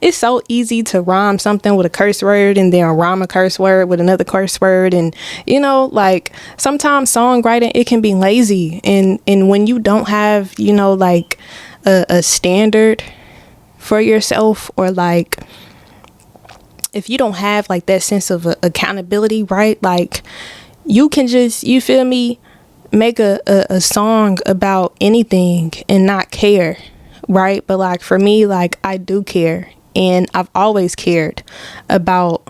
It's so easy to rhyme something with a curse word and then rhyme a curse word with another curse word. And, like sometimes songwriting, it can be lazy. And when you don't have, like a standard for yourself, or like if you don't have like that sense of accountability, right? Like you can just, you feel me, make a song about anything and not care, right? But like for me, like I do care. And I've always cared about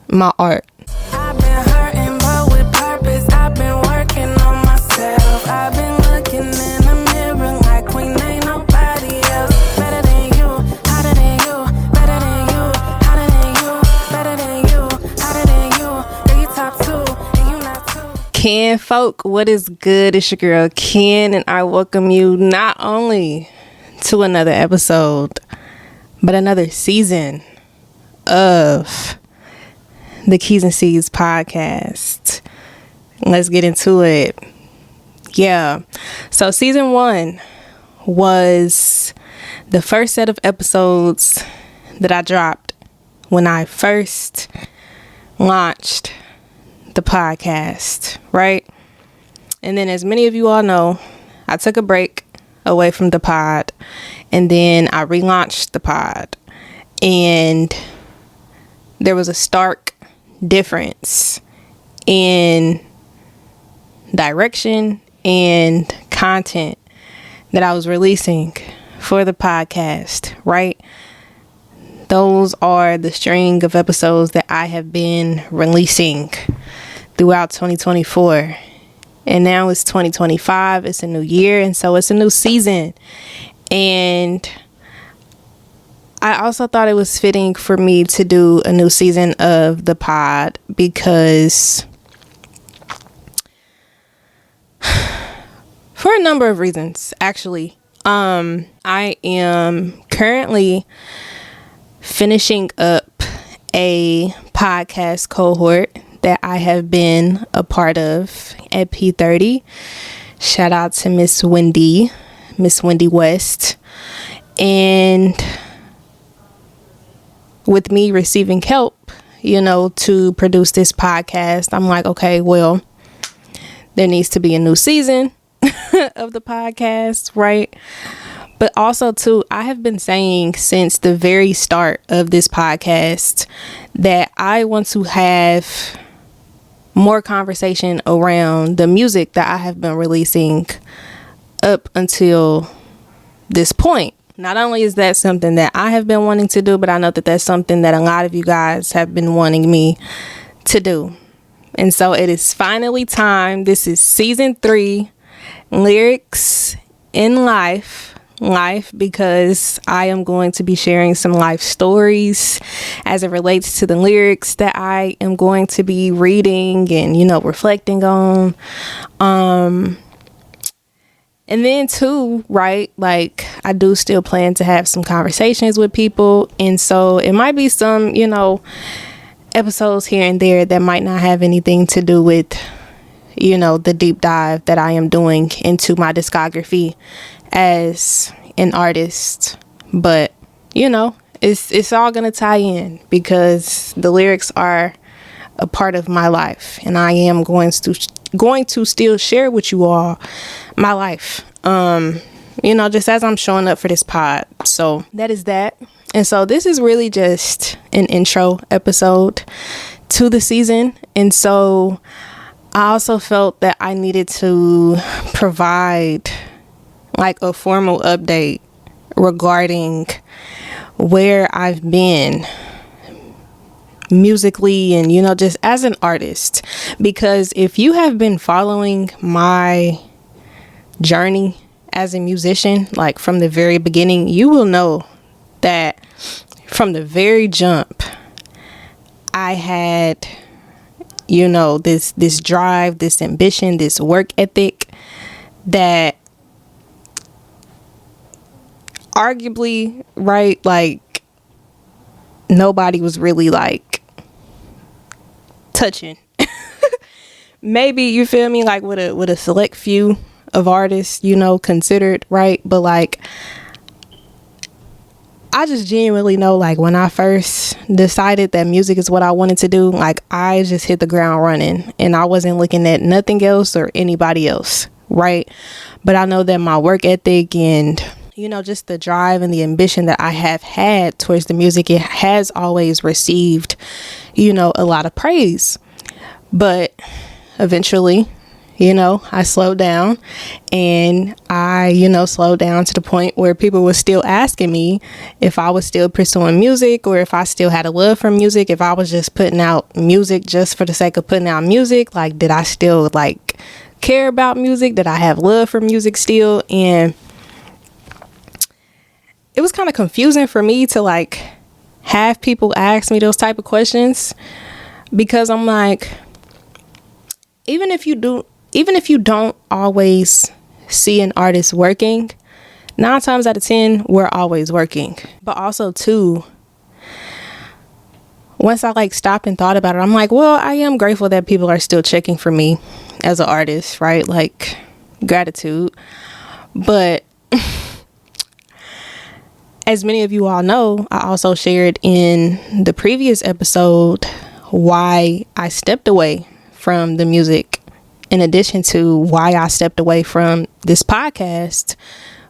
my art. I've been hurting, but with purpose. I've been working on myself. I've been looking in the mirror like queen, ain't nobody else. Better than you, hotter than you, better than you, hotter than you, better than you, hotter than you. Girl, you top 2 and you not 2. Kinfolk, what is good? It's your girl Ken, and I welcome you not only to another episode, but another season of the Keys and Seeds podcast. Let's get into it. Yeah. So season 1 was the first set of episodes that I dropped when I first launched the podcast, right? And then, as many of you all know, I took a break away from the pod, and then I relaunched the pod, and there was a stark difference in direction and content that I was releasing for the podcast, right? Those are the string of episodes that I have been releasing throughout 2024. And now it's 2025. It's a new year. And so it's a new season. And I also thought it was fitting for me to do a new season of the pod because for a number of reasons, actually. I am currently finishing up a podcast cohort that I have been a part of at P30. Shout out to Miss Wendy West. And with me receiving help, to produce this podcast, I'm like, okay, well, there needs to be a new season of the podcast, right? But also, too, I have been saying since the very start of this podcast that I want to have more conversation around the music that I have been releasing up until this point. Not only is that something that I have been wanting to do, but I know that that's something that a lot of you guys have been wanting me to do. And so it is finally time. This is season 3, Lyrics in Life, because I am going to be sharing some life stories as it relates to the lyrics that I am going to be reading and, reflecting on. And then too, right, like I do still plan to have some conversations with people. And so it might be some, episodes here and there that might not have anything to do with, the deep dive that I am doing into my discography as an artist. But, it's all going to tie in because the lyrics are a part of my life, and I am going to still share with you all my life, just as I'm showing up for this pod. So that is that. And so this is really just an intro episode to the season. And so I also felt that I needed to provide like a formal update regarding where I've been musically and, just as an artist. Because if you have been following my journey as a musician, like from the very beginning, you will know that from the very jump, I had, this drive, this ambition, this work ethic that arguably, right, like nobody was really like touching. Maybe, you feel me, like with a select few of artists, considered, right? But like I I just genuinely know, like, when I first decided that music is what I wanted to do, like, I just hit the ground running and I wasn't looking at nothing else or anybody else, right? But I know that my work ethic and, you know, just the drive and the ambition that I have had towards the music, it has always received, you know, a lot of praise. But eventually, you know, I slowed down, and I, you know, slowed down to the point where people were still asking me if I was still pursuing music, or if I still had a love for music, if I was just putting out music just for the sake of putting out music. Like, did I still like care about music? Did I have love for music still? And it was kind of confusing for me to like have people ask me those type of questions, because I'm like, even if you don't always see an artist working, 9 times out of 10, we're always working. But also too, once I like stopped and thought about it, I'm like, well, I am grateful that people are still checking for me as an artist, right? Like, gratitude. But as many of you all know, I also shared in the previous episode why I stepped away from the music, in addition to why I stepped away from this podcast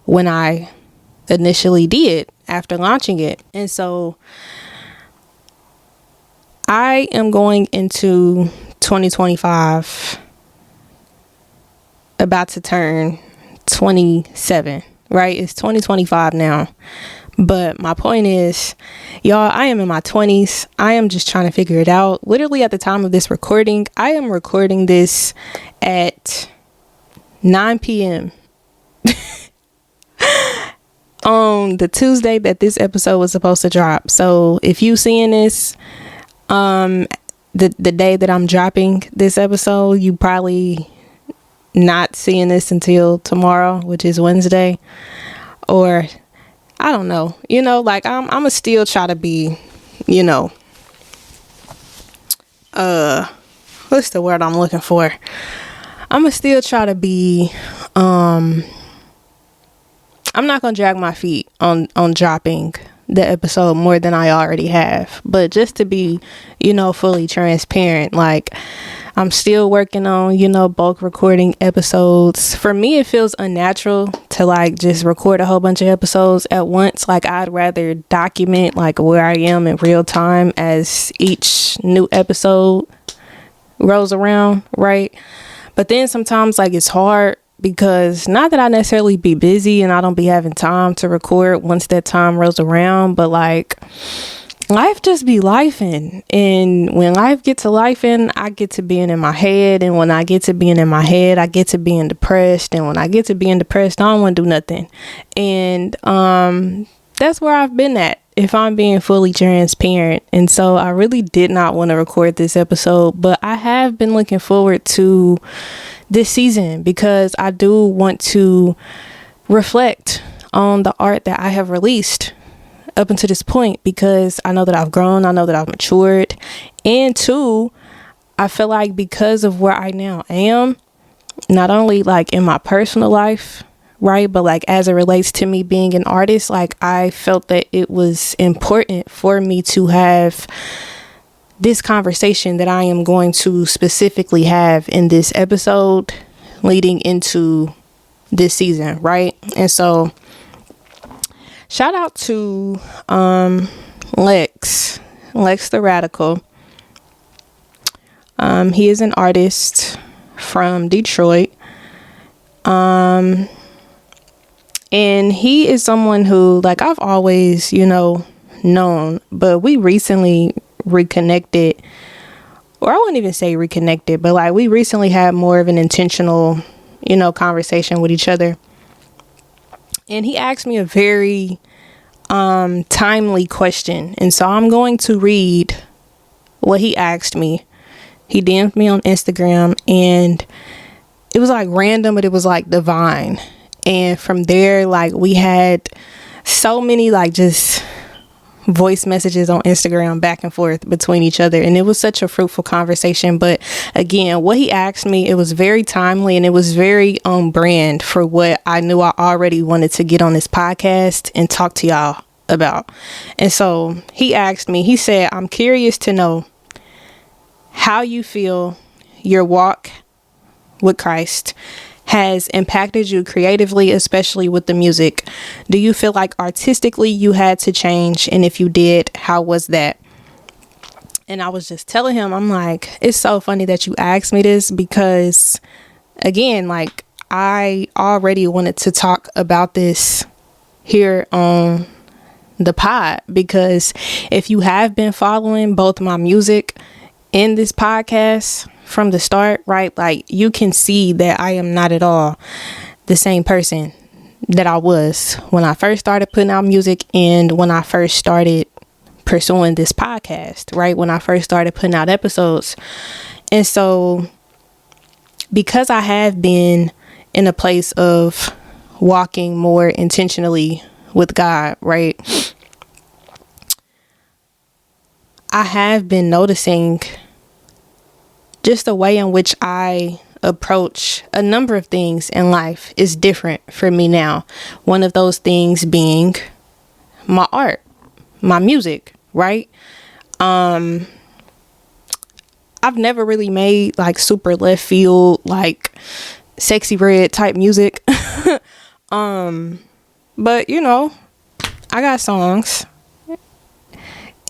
when I initially did after launching it. And so I am going into 2025 about to turn 27, right? It's 2025 now. But my point is, y'all, I am in my 20s. I am just trying to figure it out. Literally at the time of this recording, I am recording this at 9 p.m. on the Tuesday that this episode was supposed to drop. So if you seeing this, the day that I'm dropping this episode, you probably not seeing this until tomorrow, which is Wednesday, or I don't know, you know, like I'ma still try to be, you know, what's the word I'm looking for? I'ma still try to be, I'm not gonna drag my feet on dropping the episode more than I already have, but just to be, you know, fully transparent, like, I'm still working on, you know, bulk recording episodes. For me, it feels unnatural to like just record a whole bunch of episodes at once. Like, I'd rather document like where I am in real time as each new episode rolls around, right? But then sometimes like it's hard, because not that I necessarily be busy and I don't be having time to record once that time rolls around, but like life just be lifing. And when life gets to lifing, I get to being in my head. And when I get to being in my head, I get to being depressed. And when I get to being depressed, I don't want to do nothing. And that's where I've been at, if I'm being fully transparent. And so I really did not want to record this episode, but I have been looking forward to this season, because I do want to reflect on the art that I have released up until this point, because I know that I've grown, I know that I've matured, and two, I feel like because of where I now am, not only like in my personal life, right, but like as it relates to me being an artist, like I felt that it was important for me to have this conversation that I am going to specifically have in this episode leading into this season, right? And so shout out to Lex the Radical. He is an artist from Detroit. And he is someone who, like, I've always, you know, known, but we recently reconnected, or I wouldn't even say reconnected, but like we recently had more of an intentional, you know, conversation with each other. And he asked me a very timely question. And so I'm going to read what he asked me. He DM'd me on Instagram, and it was like random, but it was like divine. And from there, like, we had so many like just voice messages on Instagram back and forth between each other, and it was such a fruitful conversation. But again, what he asked me, it was very timely, and it was very on brand for what I knew I already wanted to get on this podcast and talk to y'all about. And so he asked me, he said, I'm curious to know how you feel your walk with Christ has impacted you creatively, especially with the music. Do you feel like artistically you had to change? And if you did, how was that? And I was just telling him, I'm like, it's so funny that you asked me this, because again, like, I already wanted to talk about this here on the pod, because if you have been following both my music and this podcast from the start, right, like, you can see that I am not at all the same person that I was when I first started putting out music and when I first started pursuing this podcast, right, when I first started putting out episodes. And so because I have been in a place of walking more intentionally with God, right, I have been noticing just the way in which I approach a number of things in life is different for me now. One of those things being my art, my music, right? I've never really made like super left field, like sexy red type music. But you know, I got songs,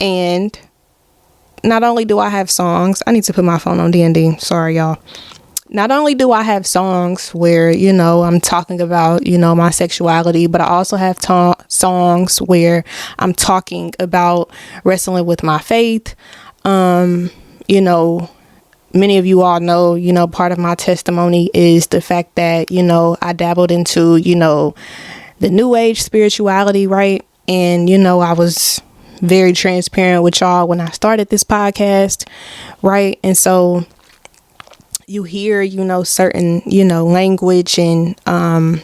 and not only do I have songs, I need to put my phone on D&D. Sorry, y'all. Not only do I have songs where, you know, I'm talking about, you know, my sexuality, but I also have songs where I'm talking about wrestling with my faith. You know, many of you all know, you know, part of my testimony is the fact that, you know, I dabbled into, you know, the new age spirituality, right? And, you know, I was very transparent with y'all when I started this podcast, right? And so you hear, you know, certain, you know, language and I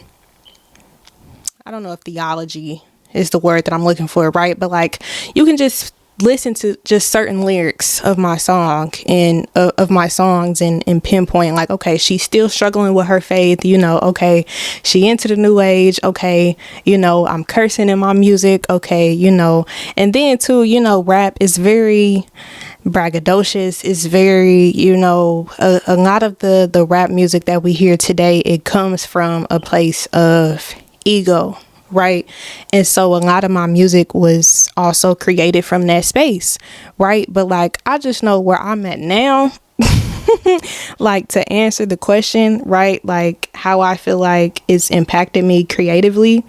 don't know if theology is the word that I'm looking for, right? But like, you can just listen to just certain lyrics of my song and of my songs and pinpoint like, okay, she's still struggling with her faith, you know, okay, she into the new age, okay, you know, I'm cursing in my music, okay, you know. And then too, you know, rap is very braggadocious, is very, you know, a lot of the rap music that we hear today, it comes from a place of ego, right? And so a lot of my music was also created from that space, right? But like, I just know where I'm at now. Like, to answer the question, right, like how I feel like it's impacted me creatively.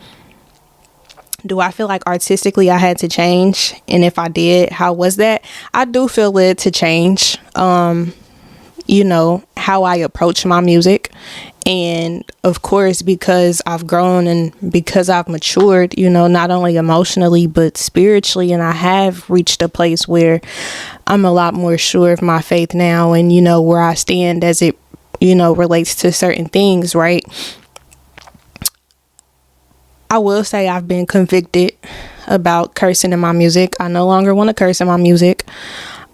Do I feel like artistically I had to change? And if I did, how was that? I do feel led to change, you know, how I approach my music. And of course, because I've grown and because I've matured, you know, not only emotionally, but spiritually. And I have reached a place where I'm a lot more sure of my faith now and, you know, where I stand as it, you know, relates to certain things, right? I will say I've been convicted about cursing in my music. I no longer want to curse in my music.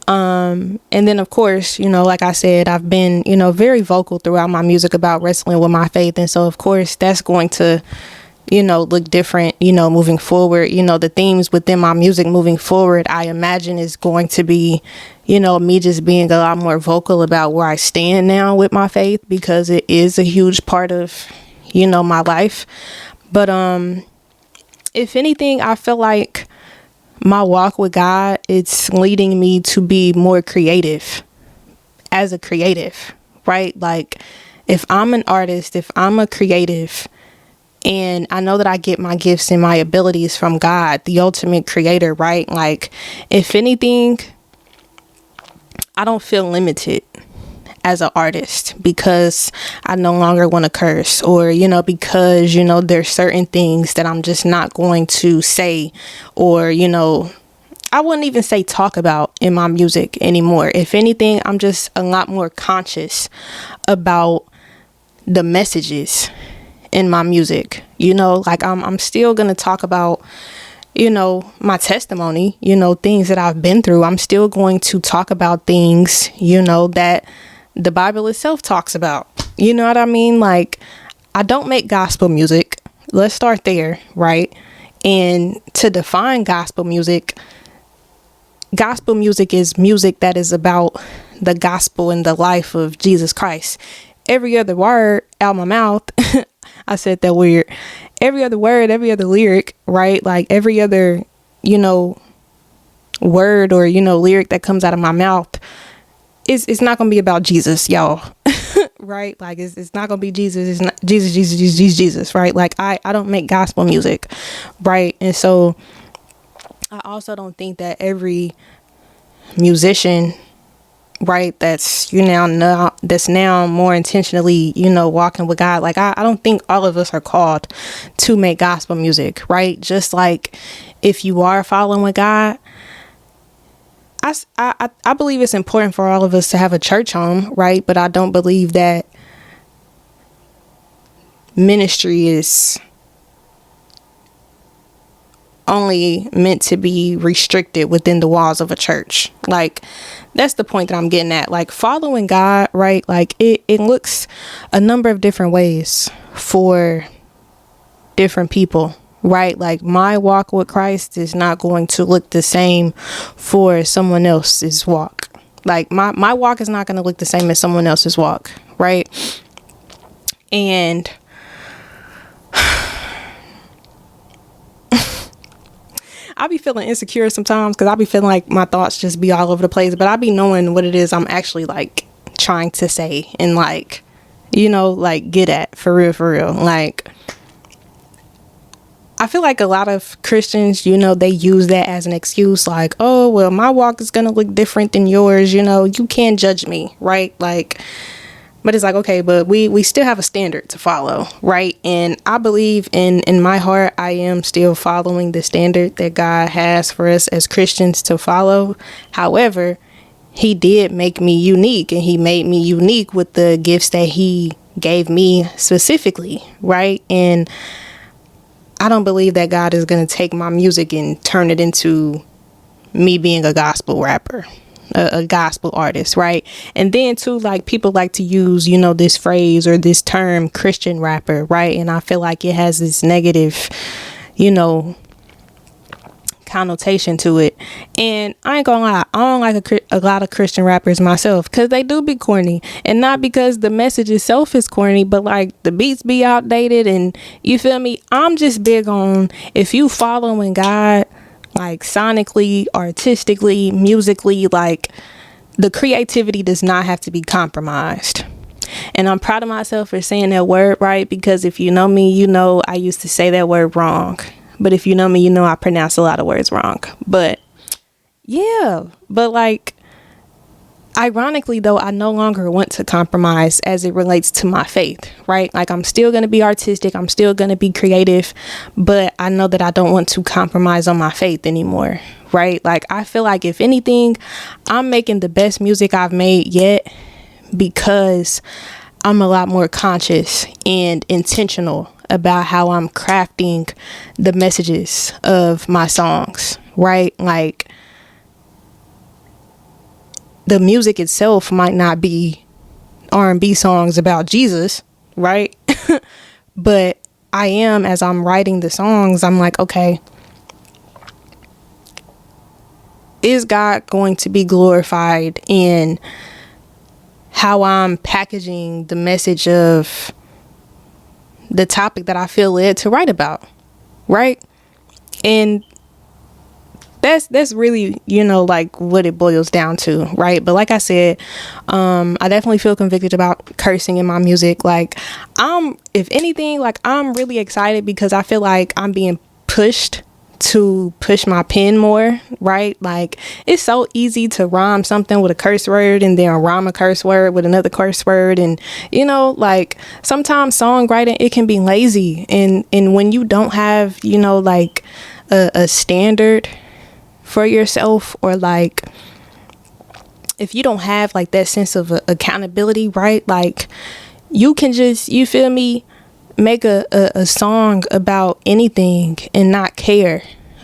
And then, of course, you know, like I said, I've been, you know, very vocal throughout my music about wrestling with my faith. And so, of course, that's going to, you know, look different, you know, moving forward. You know, the themes within my music moving forward, I imagine is going to be, you know, me just being a lot more vocal about where I stand now with my faith, because it is a huge part of, you know, my life. But if anything, I feel like my walk with God, it's leading me to be more creative as a creative, right? Like, if I'm an artist, if I'm a creative, and I know that I get my gifts and my abilities from God, the ultimate creator, right? Like, if anything, I don't feel limited as an artist because I no longer want to curse, or, you know, because, you know, there's certain things that I'm just not going to say, or, you know, I wouldn't even say talk about in my music anymore. If anything, I'm just a lot more conscious about the messages in my music. You know, like I'm still going to talk about, you know, my testimony, you know, things that I've been through. I'm still going to talk about things, you know, that the Bible itself talks about. You know what I mean? Like, I don't make gospel music. Let's start there, right? And to define gospel music is music that is about the gospel and the life of Jesus Christ. Every other word out my mouth, I said that weird. Every other word, every other lyric, right? Like every other, word or, lyric that comes out of my mouth it's not going to be about Jesus, y'all. Right? Like it's not going to be Jesus. It's not Jesus, right? Like I don't make gospel music, right? And so I also don't think that every musician, right, that's that's now more intentionally walking with God, like I don't think all of us are called to make gospel music, right? Just like if you are following God, I believe it's important for all of us to have a church home, right? But I don't believe that ministry is only meant to be restricted within the walls of a church. Like that's the point that I'm getting at. Like following God, right? Like it looks a number of different ways for different people, right? Like my walk with Christ is not going to look the same for someone else's walk. Like my walk is not going to look the same as someone else's walk, right? And I be feeling insecure sometimes because I be feeling like my thoughts just be all over the place, but I be knowing what it is I'm actually like trying to say and like, like get at for real. Like I feel like a lot of Christians, they use that as an excuse, like, oh, well, my walk is going to look different than yours. You can't judge me, right? Like, but it's like, okay, but we still have a standard to follow, right? And I believe in my heart, I am still following the standard that God has for us as Christians to follow. However, he did make me unique, and he made me unique with the gifts that he gave me specifically, right? And I don't believe that God is going to take my music and turn it into me being a gospel rapper, a gospel artist, right? And then too, like people like to use, this phrase or this term Christian rapper, right? And I feel like it has this negative, connotation to it. And I ain't gonna lie, I don't like a lot of Christian rappers myself because they do be corny, and not because the message itself is corny, but like the beats be outdated, and you feel me? I'm just big on, if you following God, like sonically, artistically, musically, like the creativity does not have to be compromised. And I'm proud of myself for saying that word right, because if you know me, I used to say that word wrong. But if you know me, I pronounce a lot of words wrong. But yeah, but like, ironically though, I no longer want to compromise as it relates to my faith, right? Like I'm still going to be artistic. I'm still going to be creative, but I know that I don't want to compromise on my faith anymore, right? Like I feel like if anything, I'm making the best music I've made yet because I'm a lot more conscious and intentional about how I'm crafting the messages of my songs, right? Like the music itself might not be R&B songs about Jesus, right? But I am, as I'm writing the songs, I'm like, okay, is God going to be glorified in how I'm packaging the message of the topic that I feel led to write about, right? And that's really, like what it boils down to, right? But like I said, I definitely feel convicted about cursing in my music. Like if anything, like I'm really excited because I feel like I'm being pushed to push my pen more, right? Like it's so easy to rhyme something with a curse word and then rhyme a curse word with another curse word, and like sometimes songwriting, it can be lazy, and when you don't have like a standard for yourself, or like if you don't have like that sense of accountability, right? Like you can just, you feel me, make a song about anything and not care,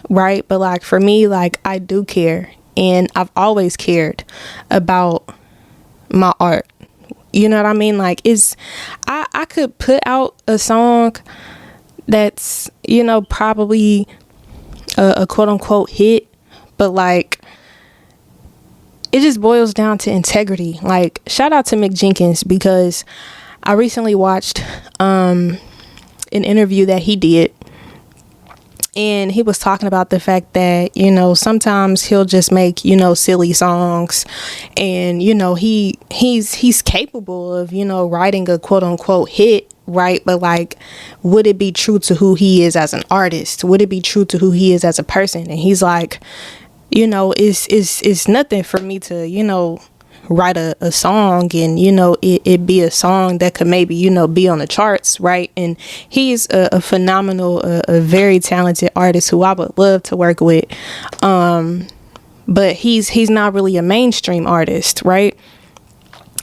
right? But like for me, like I do care, and I've always cared about my art. You know what I mean? Like I could put out a song that's probably a quote unquote hit, but like it just boils down to integrity. Like, shout out to Mick Jenkins, because I recently watched an interview that he did, and he was talking about the fact that, you know, sometimes he'll just make, you know, silly songs, and, you know, he's capable of, you know, writing a quote unquote hit, right? But like, would it be true to who he is as an artist? Would it be true to who he is as a person? And he's like, you know, it's nothing for me to, you know, write a song and, you know, it be a song that could maybe, you know, be on the charts, right? And he's a phenomenal, a very talented artist who I would love to work with. But he's not really a mainstream artist, right?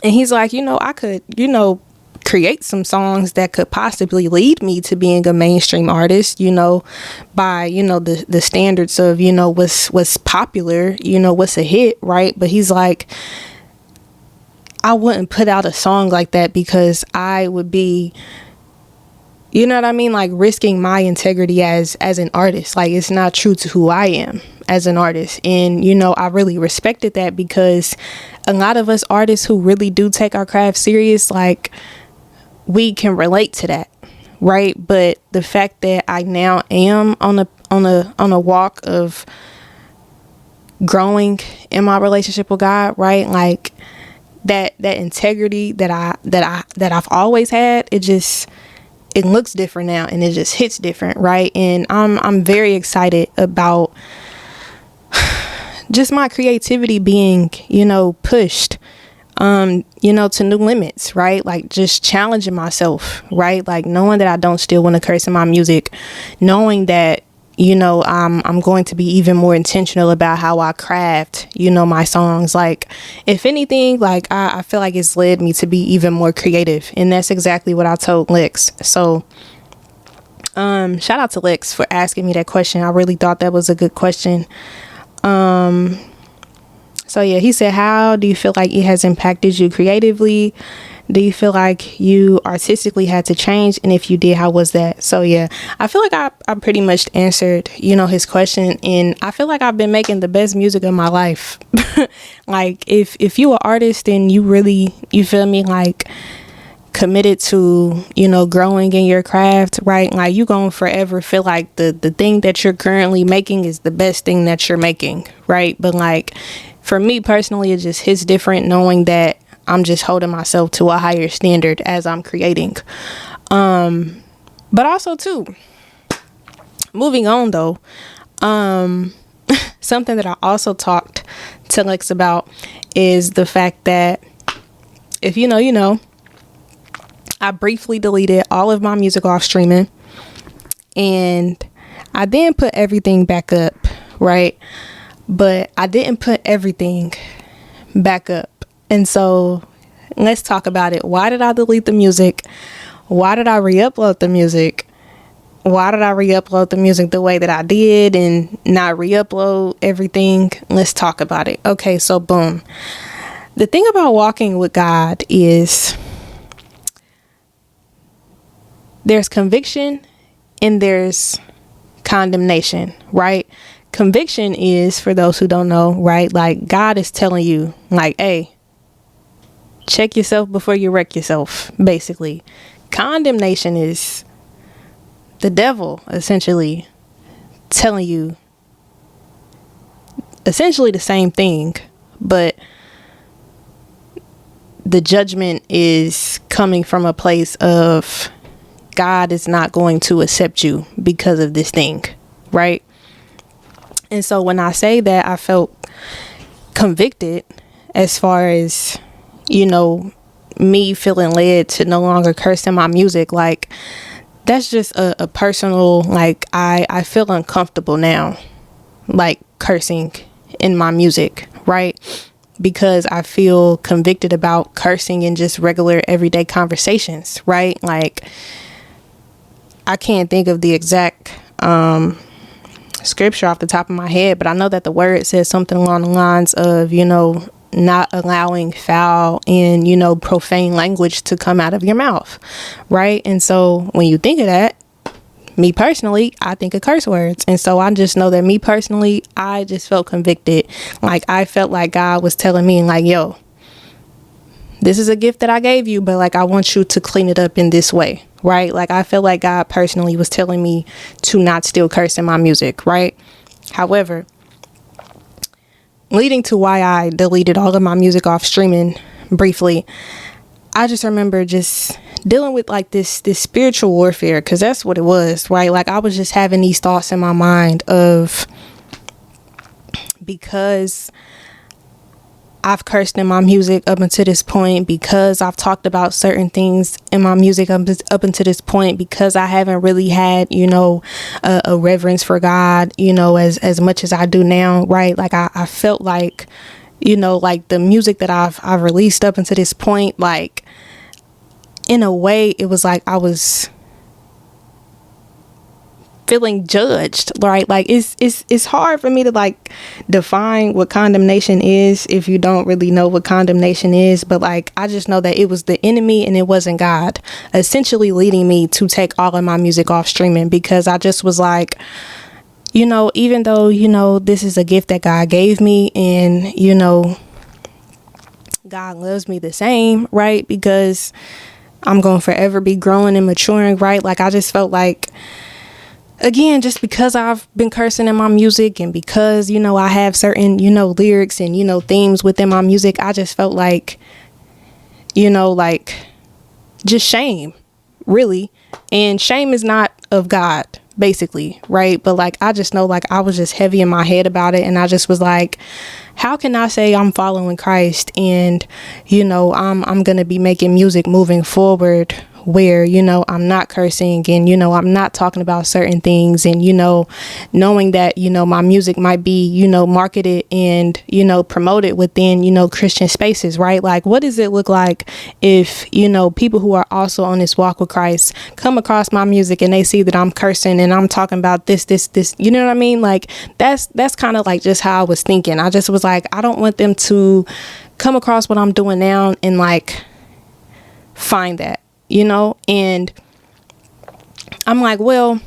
And he's like, you know, I could, you know, create some songs that could possibly lead me to being a mainstream artist, you know, by, you know, the standards of, you know, what's popular, you know, what's a hit, right? But he's like, I wouldn't put out a song like that because I would be, you know what I mean, like risking my integrity as an artist. Like, it's not true to who I am as an artist. And, you know, I really respected that, because a lot of us artists who really do take our craft serious, like, we can relate to that, right? But the fact that I now am on a walk of growing in my relationship with God, right? Like that integrity that I've always had, it looks different now, and it just hits different, right? And I'm very excited about just my creativity being, you know, pushed, you know, to new limits, right? Like, just challenging myself, right? Like, knowing that I don't still want to curse in my music, knowing that, you know, I'm going to be even more intentional about how I craft, you know, my songs. Like, if anything, like, I feel like it's led me to be even more creative, and that's exactly what I told Lex. So, shout out to Lex for asking me that question. I really thought that was a good question. So yeah, he said, how do you feel like it has impacted you creatively? Do you feel like you artistically had to change? And if you did, how was that? So yeah, I feel like I pretty much answered, you know, his question. And I feel like I've been making the best music of my life. Like, if you an artist and you really, you feel me, like, committed to, you know, growing in your craft, right? Like, you gonna forever feel like the thing that you're currently making is the best thing that you're making, right? But like, for me personally, it just hits different knowing that I'm just holding myself to a higher standard as I'm creating. But also too, moving on though, something that I also talked to Lex about is the fact that if you know, I briefly deleted all of my music off streaming, and I then put everything back up, right? But I didn't put everything back up. And so let's talk about it. Why did I delete the music? Why did I re-upload the music? Why did I re-upload the music the way that I did and not re-upload everything? Let's talk about it. Okay, so boom. The thing about walking with God is there's conviction and there's condemnation, right? Conviction is, for those who don't know, right? Like, God is telling you, like, hey, check yourself before you wreck yourself, basically. Condemnation is the devil essentially telling you essentially the same thing, but the judgment is coming from a place of God is not going to accept you because of this thing, right? And so when I say that, I felt convicted as far as, you know, me feeling led to no longer curse in my music. Like, that's just a personal, like, I feel uncomfortable now, like, cursing in my music, right? Because I feel convicted about cursing in just regular everyday conversations, right? Like, I can't think of the exact scripture off the top of my head, but I know that the word says something along the lines of, you know, not allowing foul and, you know, profane language to come out of your mouth, right? And so when you think of that, me personally, I think of curse words. And so I just know that me personally, I just felt convicted. Like, I felt like God was telling me, like, yo, this is a gift that I gave you, but like, I want you to clean it up in this way, right? Like, I felt like God personally was telling me to not still curse in my music, right? However, leading to why I deleted all of my music off streaming briefly, I just remember just dealing with like this spiritual warfare, because that's what it was, right? Like, I was just having these thoughts in my mind of, because I've cursed in my music up until this point, because I've talked about certain things in my music up until this point, because I haven't really had, you know, a reverence for God, you know, as much as I do now, right? Like, I felt like, you know, like the music that I've released up until this point, like, in a way, it was like I was feeling judged, right? Like, it's hard for me to like define what condemnation is if you don't really know what condemnation is. But like, I just know that it was the enemy and it wasn't God, essentially leading me to take all of my music off streaming, because I just was like, you know, even though, you know, this is a gift that God gave me, and, you know, God loves me the same, right? Because I'm going to forever be growing and maturing, right? Like, I just felt like, again, just because I've been cursing in my music, and because, you know, I have certain, you know, lyrics and, you know, themes within my music, I just felt like, you know, like, just shame, really. And shame is not of God, basically, right? But like, I just know, like, I was just heavy in my head about it, and I just was like, how can I say I'm following Christ and, you know, I'm gonna be making music moving forward where, you know, I'm not cursing, and, you know, I'm not talking about certain things, and, you know, knowing that, you know, my music might be, you know, marketed and, you know, promoted within, you know, Christian spaces, right? Like, what does it look like if, you know, people who are also on this walk with Christ come across my music and they see that I'm cursing and I'm talking about this, you know what I mean? Like, that's kind of like just how I was thinking. I just was like, I don't want them to come across what I'm doing now and like find that, you know. And I'm like, well,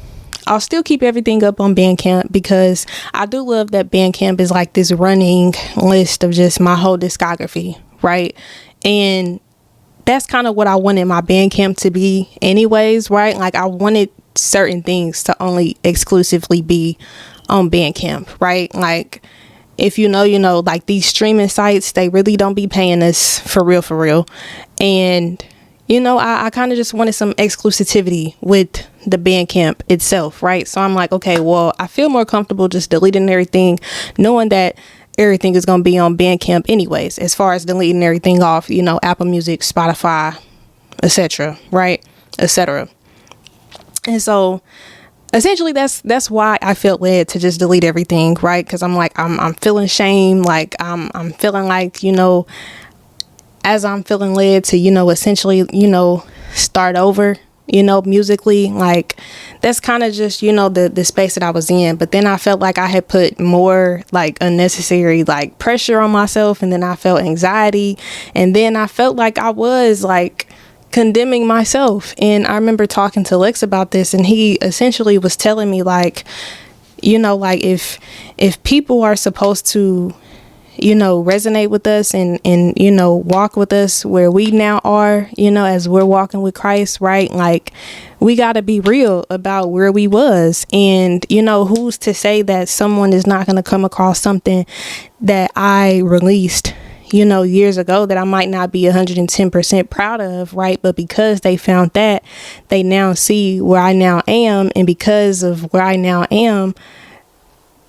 I'll still keep everything up on Bandcamp, because I do love that Bandcamp is like this running list of just my whole discography, right? And that's kind of what I wanted my Bandcamp to be anyways, right? Like, I wanted certain things to only exclusively be on Bandcamp, right? Like, if you know, like, these streaming sites, they really don't be paying us for real. And, you know, I kind of just wanted some exclusivity with the Bandcamp itself, right? So I'm like, okay, well, I feel more comfortable just deleting everything, knowing that everything is going to be on Bandcamp anyways, as far as deleting everything off, you know, Apple Music, Spotify, etc., right? Etc. And so essentially that's why I felt led to just delete everything, right? Because I'm like, I'm feeling shame, like I'm feeling like, you know, as I'm feeling led to, you know, essentially, you know, start over, you know, musically, like, that's kind of just, you know, the space that I was in. But then I felt like I had put more like unnecessary like pressure on myself, and then I felt anxiety, and then I felt like I was like condemning myself. And I remember talking to Lex about this, and he essentially was telling me, like, you know, like, if people are supposed to, you know, resonate with us and, you know, walk with us where we now are, you know, as we're walking with Christ, right? Like, we got to be real about where we was. And, you know, who's to say that someone is not going to come across something that I released, you know, years ago that I might not be 110% proud of, right? But because they found that, they now see where I now am. And because of where I now am,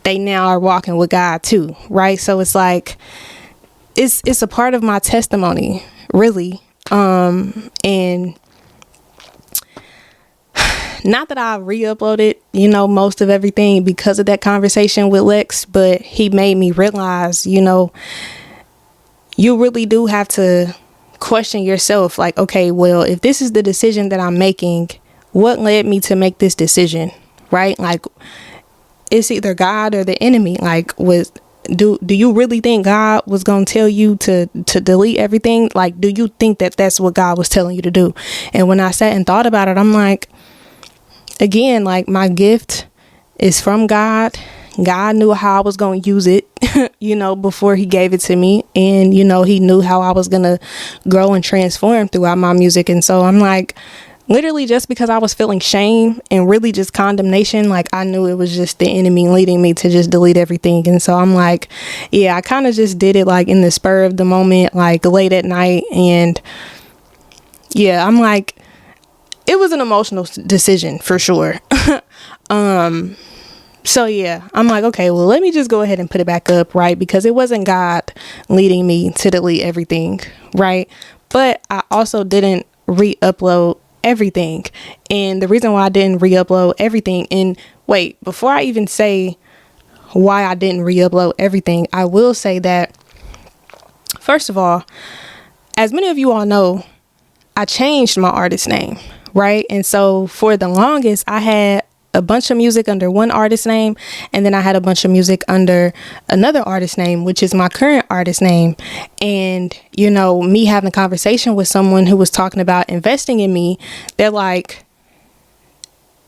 they now are walking with God too, right? So it's like, it's a part of my testimony, really. And not that I re-uploaded, you know, most of everything because of that conversation with Lex, but he made me realize, you know, you really do have to question yourself. Like, okay, well, if this is the decision that I'm making, what led me to make this decision, right? Like, it's either God or the enemy. Like, do you really think God was going to tell you to delete everything? Like, do you think that that's what God was telling you to do? And when I sat and thought about it, I'm like, again, like, my gift is from God. God knew how I was going to use it, before he gave it to me. And, he knew how I was going to grow and transform throughout my music. And so I'm like, literally, just because I was feeling shame and really just condemnation, like, I knew it was just the enemy leading me to just delete everything. And so I'm like, yeah, I kind of just did it like in the spur of the moment, like late at night. And yeah, I'm like, it was an emotional decision for sure. So yeah, I'm like, okay, well, let me just go ahead and put it back up, right? Because it wasn't God leading me to delete everything, right? But I also didn't re-upload everything. And the reason why I didn't re-upload everything, and wait, before I even say why I didn't re-upload everything, I will say that, first of all, as many of you all know, I changed my artist name, right? And so for the longest, I had a bunch of music under one artist name, and then I had a bunch of music under another artist name, which is my current artist name. And me having a conversation with someone who was talking about investing in me, they're like,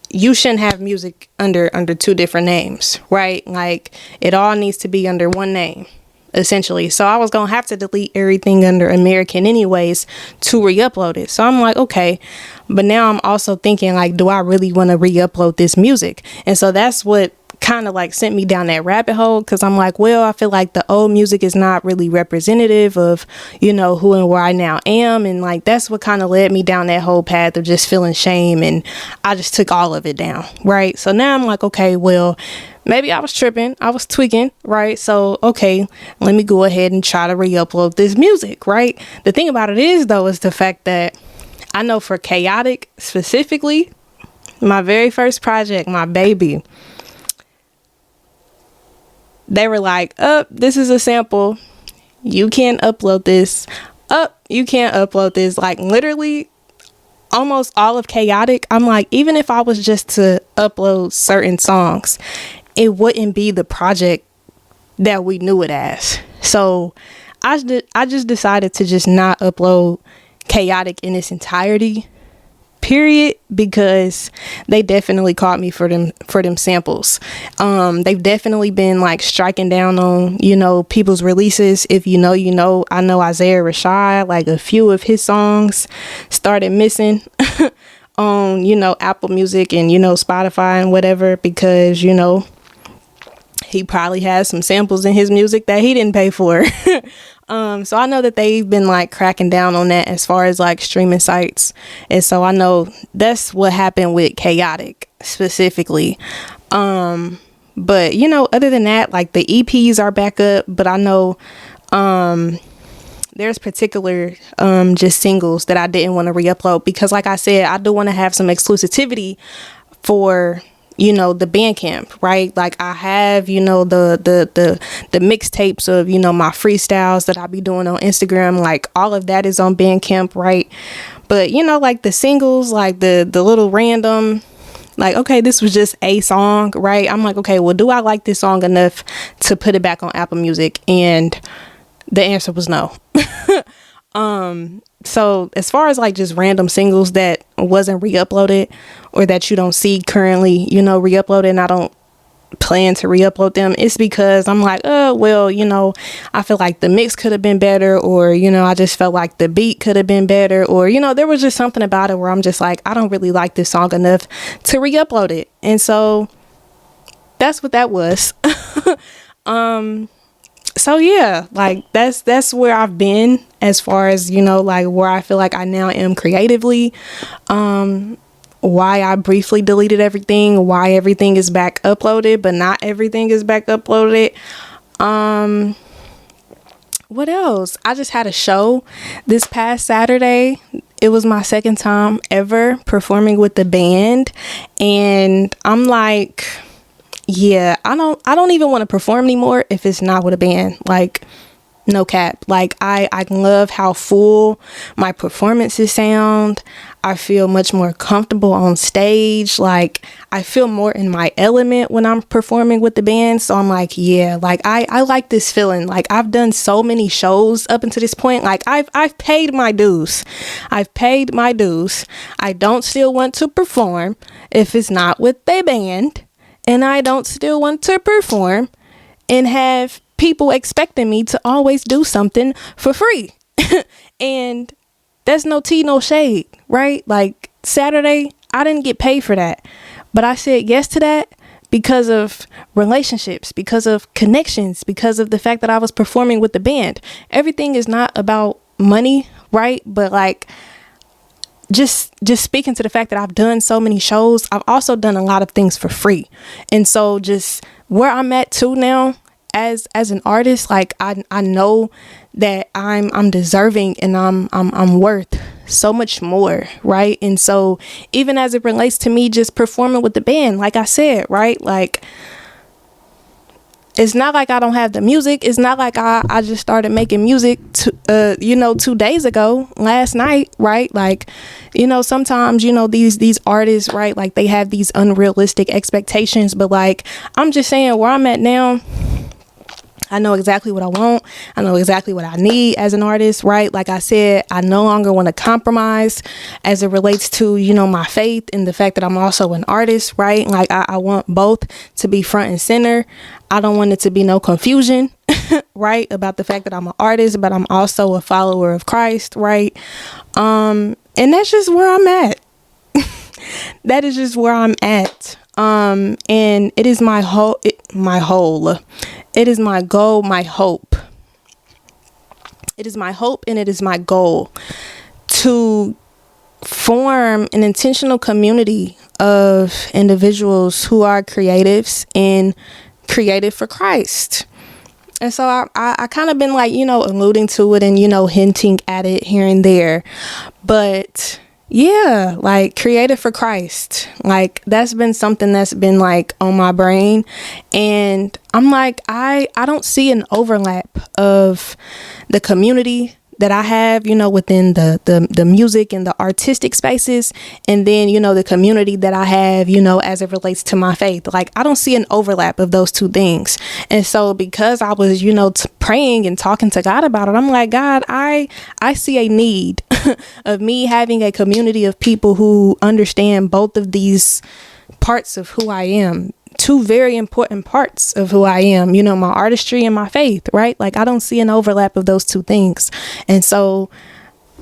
you shouldn't have music under two different names, right? Like, it all needs to be under one name, essentially. So I was gonna have to delete everything under American anyways to re-upload it. So I'm like, okay, but now I'm also thinking, like, do I really want to re-upload this music? And so that's what kind of like sent me down that rabbit hole, because I'm like, well, I feel like the old music is not really representative of who and where I now am. And like, that's what kind of led me down that whole path of just feeling shame, and I just took all of it down, right? So now I'm like, okay, well, maybe I was tripping, I was tweaking, right? So, okay, let me go ahead and try to re-upload this music, right? The thing about it is, though, is the fact that I know for Chaotic specifically, my very first project, my baby, they were like, this is a sample. You can't upload this. You can't upload this. Like, literally, almost all of Chaotic, I'm like, even if I was just to upload certain songs, it wouldn't be the project that we knew it as. So I just decided to just not upload Chaotic in its entirety, period, because they definitely caught me for them samples. They've definitely been like striking down on people's releases. If you know, I know Isaiah Rashad, like a few of his songs started missing on Apple Music and Spotify and whatever, because he probably has some samples in his music that he didn't pay for. So I know that they've been like cracking down on that as far as like streaming sites. And so I know that's what happened with Chaotic specifically. But other than that, like, the EPs are back up, but I know there's particular just singles that I didn't want to re-upload, because like I said, I do want to have some exclusivity for the Bandcamp, right? Like, I have the mixtapes of my freestyles that I be doing on Instagram, like all of that is on Bandcamp, right? But like the singles, like the little random, like, okay, this was just a song, right? I'm like, okay, well, do I like this song enough to put it back on Apple Music? And the answer was no. So as far as like just random singles that wasn't re-uploaded, or that you don't see currently, re-uploaded, and I don't plan to re-upload them, it's because I'm like, well, I feel like the mix could have been better, or, I just felt like the beat could have been better, or, there was just something about it where I'm just like, I don't really like this song enough to re-upload it. And so that's what that was. So yeah, like that's where I've been as far as, like where I feel like I now am creatively, why I briefly deleted everything, why everything is back uploaded, but not everything is back uploaded. What else? I just had a show this past Saturday. It was my second time ever performing with the band, and I'm like, yeah, I don't even want to perform anymore if it's not with a band. Like, No cap. Like I love how full my performances sound. I feel much more comfortable on stage. Like I feel more in my element when I'm performing with the band. So I'm like, yeah, like I like this feeling. Like I've done so many shows up until this point. Like I've paid my dues. I've paid my dues. I don't still want to perform if it's not with a band. And I don't still want to perform and have people expecting me to always do something for free. And that's no tea, no shade, right? Like Saturday, I didn't get paid for that, but I said yes to that because of relationships, because of connections, because of the fact that I was performing with the band. Everything is not about money, right? But like just speaking to the fact that I've done so many shows, I've also done a lot of things for free. And so just where I'm at too now, as an artist, like I know that I'm deserving and I'm worth so much more, right? And so even as it relates to me just performing with the band, like I said, right, like it's not like I don't have the music. It's not like I just started making music 2 days ago, last night, right? Like, sometimes, these artists, right, like they have these unrealistic expectations, but like I'm just saying where I'm at now, I know exactly what I want. I know exactly what I need as an artist, right? Like I said, I no longer want to compromise as it relates to, my faith and the fact that I'm also an artist, right? Like I want both to be front and center. I don't want it to be no confusion, right? About the fact that I'm an artist, but I'm also a follower of Christ, right? And that's just where I'm at. That is just where I'm at. And it is my whole, it is my goal, my hope. It is my hope and it is my goal to form an intentional community of individuals who are creatives and creative for Christ. And so I kind of been like, alluding to it and, hinting at it here and there. But yeah, like creative for Christ, like that's been something that's been like on my brain. And I'm like, I don't see an overlap of the community that I have, within the music and the artistic spaces. And then, the community that I have, as it relates to my faith. Like I don't see an overlap of those two things. And so because I was, praying and talking to God about it, I'm like, God, I see a need of me having a community of people who understand both of these parts of who I am. Two very important parts of who I am, my artistry and my faith, right? Like I don't see an overlap of those two things. And so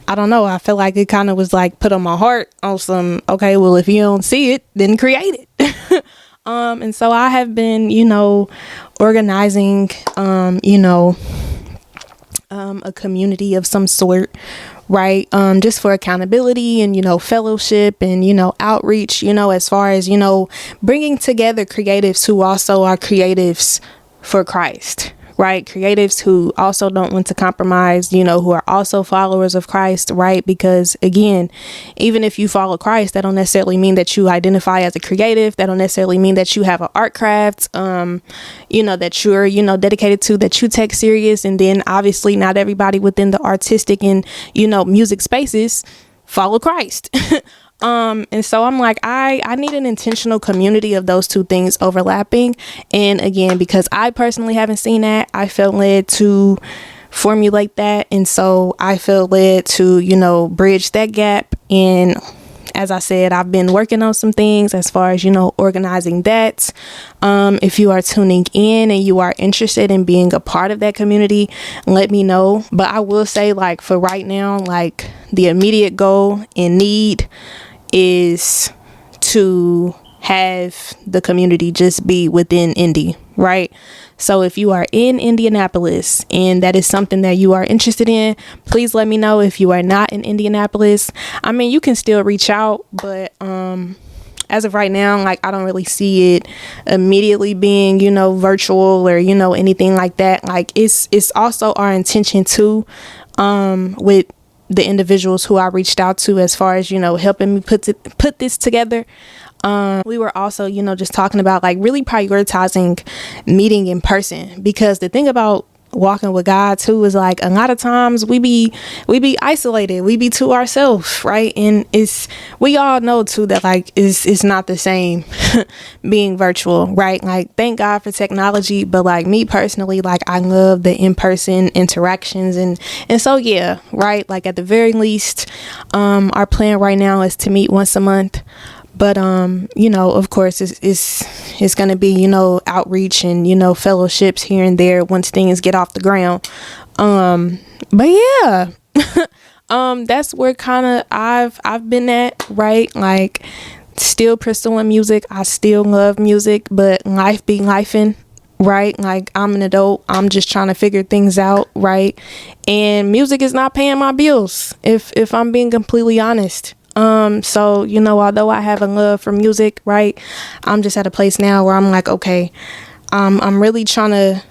I don't know, I feel like it kind of was like put on my heart on some, okay, well, if you don't see it, then create it. And so I have been, organizing, a community of some sort, right? Just for accountability and, fellowship and, outreach, as far as, bringing together creatives who also are creatives for Christ, right? Creatives who also don't want to compromise, who are also followers of Christ, right? Because again, even if you follow Christ, that don't necessarily mean that you identify as a creative. That don't necessarily mean that you have an art craft, that you're, dedicated to, that you take serious. And then obviously not everybody within the artistic and, music spaces follow Christ. And so I'm like, I need an intentional community of those two things overlapping. And again, because I personally haven't seen that, I felt led to formulate that. And so I felt led to, bridge that gap. And as I said, I've been working on some things as far as, organizing that. If you are tuning in and you are interested in being a part of that community, let me know. But I will say, like, for right now, like the immediate goal and need is to have the community just be within Indy, right? So if you are in Indianapolis and that is something that you are interested in, please let me know. If you are not in Indianapolis, I mean, you can still reach out, but as of right now, like I don't really see it immediately being, virtual or, anything like that. Like it's also our intention too, with the individuals who I reached out to as far as, helping me put this together. We were also, just talking about like really prioritizing meeting in person, because the thing about walking with God too is like a lot of times we be isolated, we be to ourselves, right? And we all know too that like it's not the same being virtual, right? Like thank God for technology, but like me personally, like I love the in-person interactions, and so yeah, right? Like at the very least, our plan right now is to meet once a month. But of course it's going to be, outreach and, fellowships here and there once things get off the ground. But yeah, that's where kind of I've been at, right? Like still pursuing music. I still love music, but life be lifing, right? Like I'm an adult. I'm just trying to figure things out, right? And music is not paying my bills, if I'm being completely honest. So, although I have a love for music, right, I'm just at a place now where I'm like, okay, I'm really trying to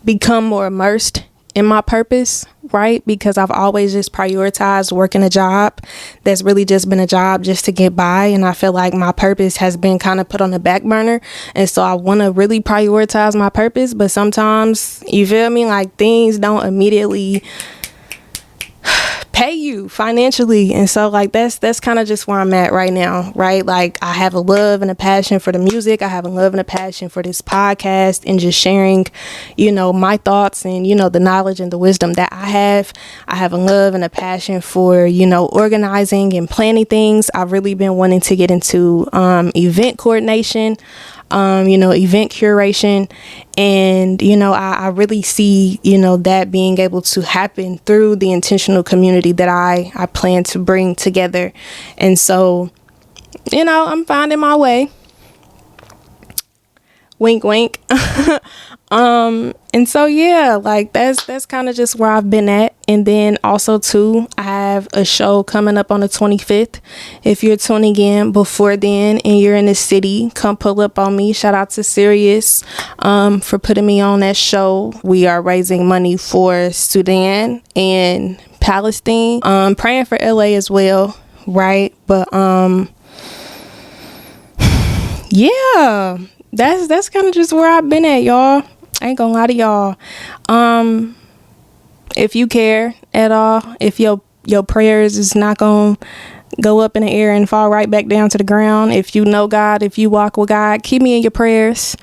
become more immersed in my purpose, right? Because I've always just prioritized working a job that's really just been a job just to get by. And I feel like my purpose has been kind of put on the back burner. And so I want to really prioritize my purpose. But sometimes, you feel me, like things don't immediately pay you financially, and so like that's kind of just where I'm at right now, right? Like I have a love and a passion for the music. I have a love and a passion for this podcast and just sharing, my thoughts and the knowledge and the wisdom that I have a love and a passion for organizing and planning things. I've really been wanting to get into event coordination, event curation. And, I really see, that being able to happen through the intentional community that I plan to bring together. And so, I'm finding my way. Wink, wink. And so, yeah, like that's kind of just where I've been at. And then also too, I have a show coming up on the 25th. If you're tuning in before then and you're in the city, come pull up on me. Shout out to Sirius, for putting me on that show. We are raising money for Sudan and Palestine. Praying for LA as well. Right. But, yeah, that's kind of just where I've been at, y'all. I ain't gonna lie to y'all. If you care at all, if your prayers is not gonna go up in the air and fall right back down to the ground, if you know God, if you walk with God, keep me in your prayers.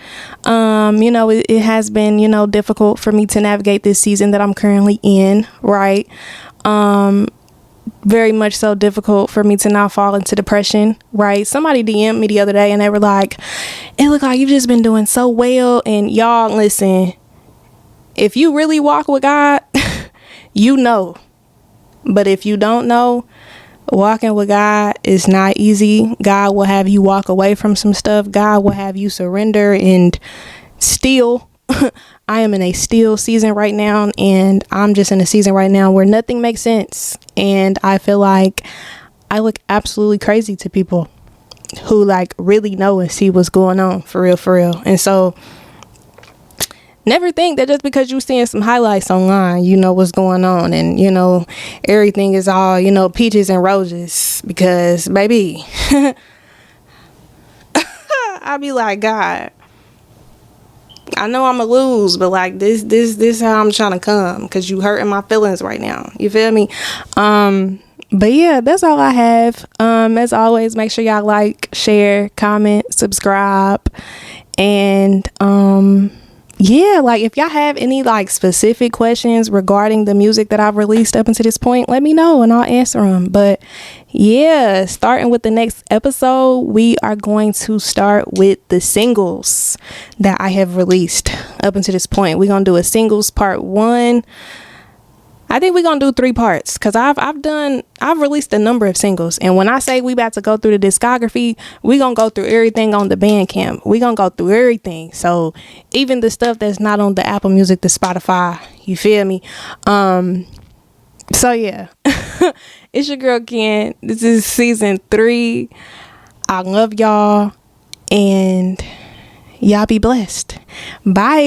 It has been, difficult for me to navigate this season that I'm currently in, right? Very much so difficult for me to not fall into depression, right? Somebody DM'd me the other day and they were like, it looked like you've just been doing so well. And y'all, listen, if you really walk with God, you know. But if you don't know, walking with God is not easy. God will have you walk away from some stuff. God will have you surrender and steal. I am in a still season right now, and I'm just in a season right now where nothing makes sense. And I feel like I look absolutely crazy to people who like really know and see what's going on for real. And so never think that just because you're seeing some highlights online, you know what's going on, and everything is all peaches and roses, because baby I'll be like, God, I know I'm gonna lose, but like this how I'm trying to come, because you hurting my feelings right now. You feel me? But yeah, that's all I have. As always, make sure y'all like, share, comment, subscribe, and yeah, like if y'all have any like specific questions regarding the music that I've released up until this point, let me know and I'll answer them. But yeah, starting with the next episode, we are going to start with the singles that I have released up until this point. We're gonna do a singles part 1. I think we're gonna do 3 parts, because I've released a number of singles, and when I say we about to go through the discography, we're gonna go through everything on the Bandcamp. We're gonna go through everything, so even the stuff that's not on the Apple Music, the Spotify, you feel me? So yeah. It's your girl Ken. This is season 3. I love y'all, and y'all be blessed. Bye.